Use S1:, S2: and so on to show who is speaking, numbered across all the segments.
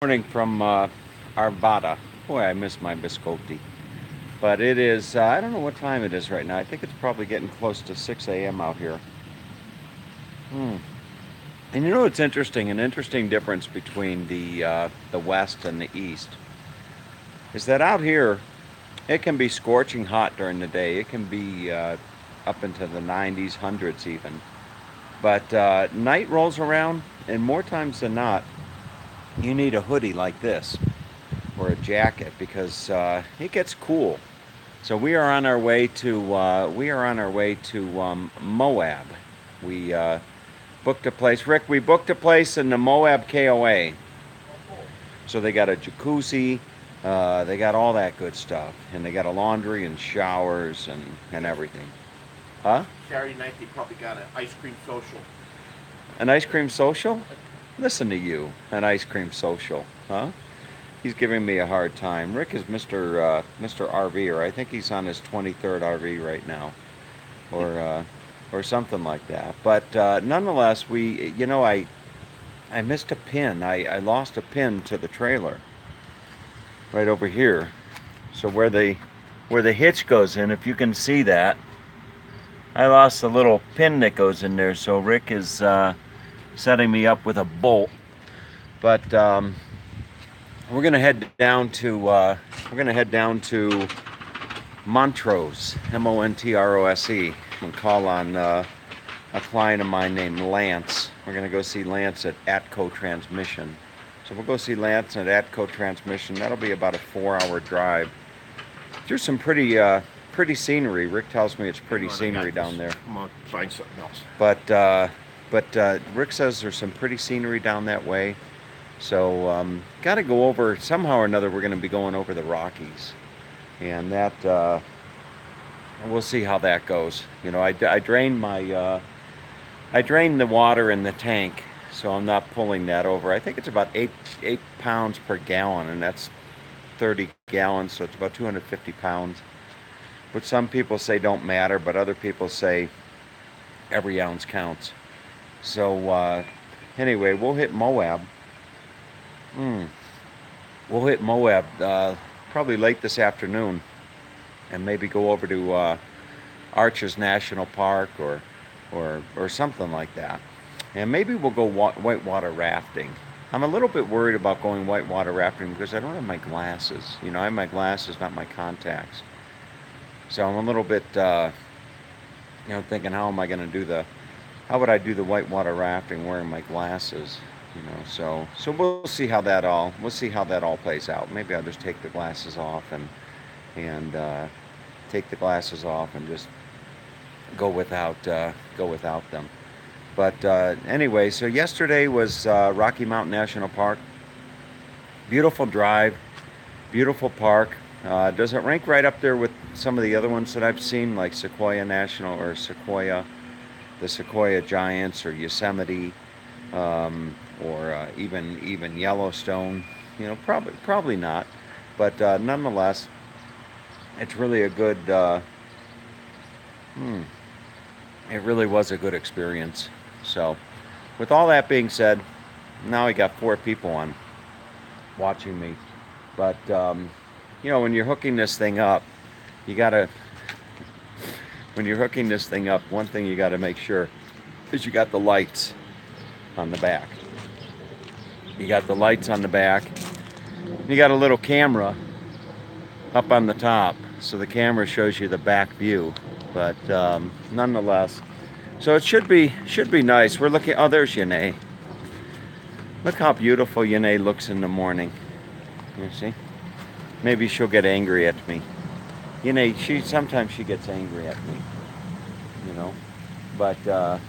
S1: Morning from Arvada. Boy, I miss my biscotti. But it is, I don't know what time it is right now. I think it's probably getting close to 6 a.m. out here. Hmm. And you know what's interesting? An interesting difference between the West and the East is that out here, it can be scorching hot during the day. It can be up into the 90s, hundreds even. But night rolls around, and more times than not, you need a hoodie like this or a jacket because it gets cool. So we are on our way to Moab. We booked a place. Rick, we booked a place in the Moab KOA. So they got a jacuzzi, they got all that good stuff, and they got a laundry and showers and everything. Huh?
S2: Saturday night they probably got an ice cream social.
S1: An ice cream social? Listen to you, an ice cream social, huh? He's giving me a hard time. Rick is Mr. RVer. I think he's on his 23rd RV right now, or uh, or something like that. But nonetheless, I missed a pin. I lost a pin to the trailer right over here. So where the hitch goes in, if you can see that, I lost the little pin that goes in there. So Rick is setting me up with a bolt. But we're gonna head down to Montrose, Montrose, and call on a client of mine named Lance. We're gonna go see Lance at Atco Transmission. So we'll go see Lance at Atco Transmission. That'll be about a 4-hour drive through some pretty scenery. Rick tells me it's pretty
S2: Hang on, I
S1: scenery
S2: got
S1: down
S2: this.
S1: there,
S2: I'm gonna find something else.
S1: but Rick says there's some pretty scenery down that way. So got to go over somehow or another. We're going to be going over the Rockies, and that we'll see how that goes. I drained the water in the tank, so I'm not pulling that over. I think it's about eight pounds per gallon, and that's 30 gallons, so it's about 250 pounds. Which some people say don't matter, but other people say every ounce counts. So anyway, Mm, we'll hit Moab probably late this afternoon, and maybe go over to Arches National Park or something like that. And maybe we'll go whitewater rafting. I'm a little bit worried about going whitewater rafting because I don't have my glasses. I have my glasses, not my contacts. So I'm a little bit, thinking how would I do the whitewater rafting wearing my glasses? So we'll see how that all plays out. Maybe I'll just take the glasses off and take the glasses off and just go without them. But anyway, so yesterday was Rocky Mountain National Park. Beautiful drive, beautiful park. Does it rank right up there with some of the other ones that I've seen, like Sequoia National or Sequoia, the Sequoia Giants or Yosemite, or even Yellowstone? Probably not, but nonetheless, it's really a good. Hmm, it really was a good experience. So, with all that being said, now I got 4 people on watching me, but when you're hooking this thing up, you gotta when you're hooking this thing up, one thing you gotta make sure is you got the lights on the back. You got the lights on the back. You got a little camera up on the top, so the camera shows you the back view. But nonetheless, so it should be nice. We're looking. Oh, there's Yanae. Look how beautiful Yanae looks in the morning. You see? Maybe she'll get angry at me. She sometimes she gets angry at me. You know, but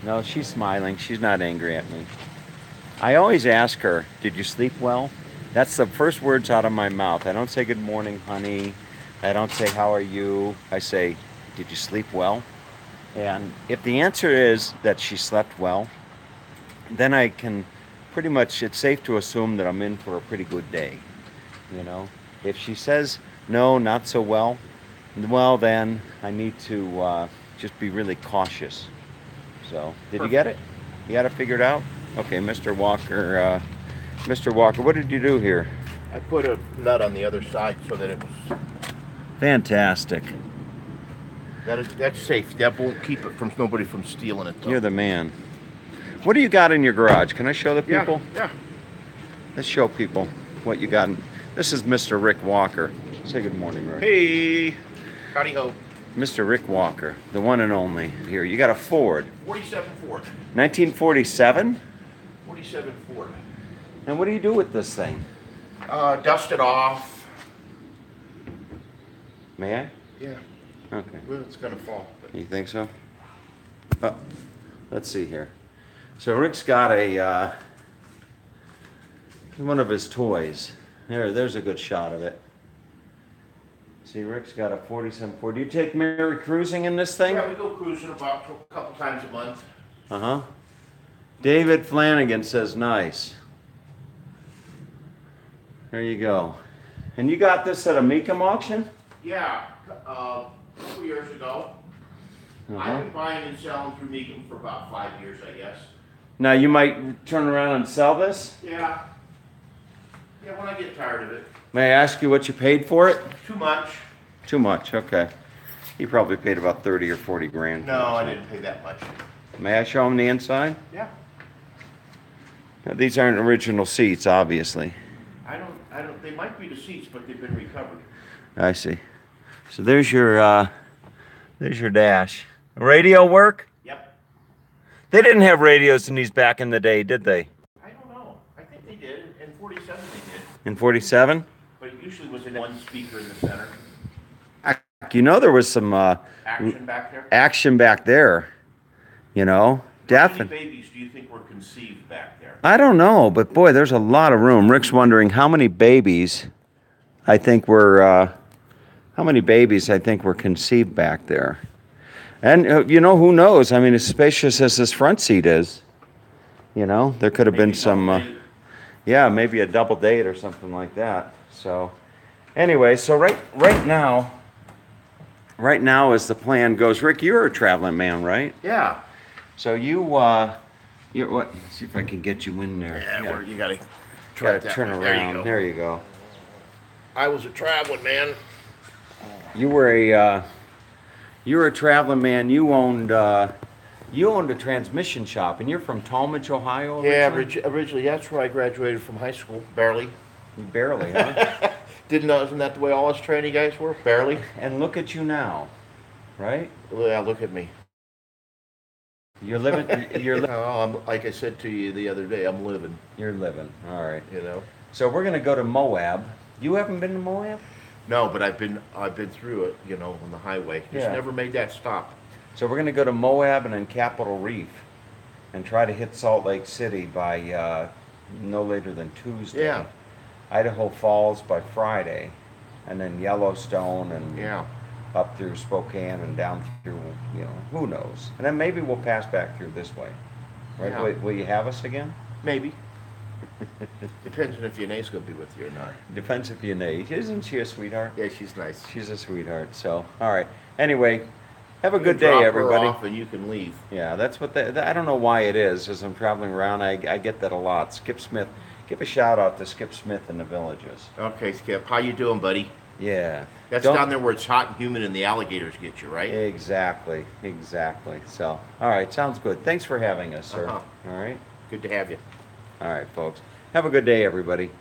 S1: no, she's smiling. She's not angry at me. I always ask her, "Did you sleep well?" That's the first words out of my mouth. I don't say good morning, honey. I don't say how are you. I say, "Did you sleep well?" And if the answer is that she slept well, then I can pretty much, it's safe to assume that I'm in for a pretty good day. You know, if she says no, not so well, then I need to just be really cautious. So, did you get
S2: Perfect.
S1: it? You got it figured out? Okay, Mr. Walker. Mr. Walker, what did you do here?
S2: I put a nut on the other side so that it was.
S1: Fantastic.
S2: That's safe. That won't keep it from nobody from stealing it. Though.
S1: You're the man. What do you got in your garage? Can I show the
S2: Yeah,
S1: people?
S2: yeah.
S1: Let's show people what you got. This is Mr. Rick Walker. Say good morning, Rick.
S2: Hey, howdy ho.
S1: Mr. Rick Walker, the one and only. Here, you got a Ford.
S2: 47 Ford.
S1: 1947?
S2: 47 Ford.
S1: And what do you do with this thing?
S2: Dust it off.
S1: May I?
S2: Yeah.
S1: Okay.
S2: Well, it's gonna fall. But
S1: You think so? Oh, let's see here. So Rick's got a one of his toys. There's a good shot of it. See, Rick's got a 47 Ford. Do you take Mary cruising in this thing?
S2: yeah, we go cruising about a couple times a month.
S1: Uh-huh. David Flanagan says nice. There you go. And you got this at a Mecum auction?
S2: Yeah, a couple years ago. I've
S1: Uh-huh.
S2: been buying and selling through Meekum for about 5 years, I guess.
S1: Now you might turn around and sell this?
S2: Yeah. Yeah, when I get tired of it.
S1: May I ask you what you paid for it?
S2: Too much.
S1: Too much, okay. You probably paid about 30 or 40 grand. for
S2: No, I
S1: this.
S2: didn't pay that much.
S1: May I show them the inside?
S2: Yeah.
S1: Now, these aren't original seats, obviously.
S2: I don't, they might be the seats, but they've been recovered.
S1: I see. So there's your dash. Radio work?
S2: Yep.
S1: They didn't have radios in these back in the day, did they?
S2: I don't know. I think they did. In 47 they did.
S1: In 47?
S2: But it usually was in one speaker in the center.
S1: You know there was some
S2: Action back there.
S1: action back there. You know,
S2: How many
S1: definitely.
S2: babies do you think were conceived back there?
S1: I don't know, but boy, there's a lot of room. Rick's wondering how many babies I think were conceived back there. And you know, who knows? I mean, as spacious as this front seat is, you know, there could have been
S2: Maybe
S1: some,
S2: somebody-
S1: yeah, maybe a double date or something like that. So, anyway, so right now as the plan goes, Rick, you're a traveling man, right?
S2: Yeah.
S1: So you're what? Let's see if I can get you in there.
S2: Yeah, where you gotta
S1: Gotta
S2: that
S1: turn
S2: way. There you
S1: around.
S2: go.
S1: There you go.
S2: I was a traveling man.
S1: You were a traveling man. You owned a transmission shop, and you're from Talmadge, Ohio.
S2: Yeah,
S1: Originally?
S2: originally that's where I graduated from high school. Barely.
S1: Barely, huh?
S2: Didn't know, isn't that the way all us training guys were? Barely.
S1: And look at you now, right?
S2: Yeah, look at me.
S1: You're living.
S2: Oh, I'm, like I said to you the other day, I'm living,
S1: You're living. All right.
S2: you know.
S1: So we're gonna go to Moab. You haven't been to Moab?
S2: No, but I've been through it, you know, on the highway. Just
S1: Yeah.
S2: never made that stop.
S1: So we're gonna go to Moab and then Capitol Reef, and try to hit Salt Lake City by no later than Tuesday.
S2: Yeah.
S1: Idaho Falls by Friday, and then Yellowstone and
S2: Yeah.
S1: up through Spokane and down through, you know, who knows? And then maybe we'll pass back through this way. Right?
S2: Yeah.
S1: Will you have us again?
S2: Maybe. Depends on if Yanae's gonna be with you or not.
S1: Depends if you know. Isn't she a sweetheart?
S2: Yeah, she's nice.
S1: She's a sweetheart. So, all right. Anyway, have a
S2: You
S1: good
S2: drop
S1: day,
S2: her
S1: everybody.
S2: off and you can leave.
S1: Yeah, that's what I don't know why it is. As I'm traveling around, I get that a lot. Skip Smith. Give a shout out to Skip Smith in the Villages.
S2: Okay, Skip. How you doing, buddy?
S1: Yeah.
S2: That's
S1: Don't-
S2: down there where it's hot and humid and the alligators get you, right?
S1: Exactly. So, all right. Sounds good. Thanks for having us, sir.
S2: Uh-huh.
S1: All right.
S2: Good to have you.
S1: All right, folks. Have a good day, everybody.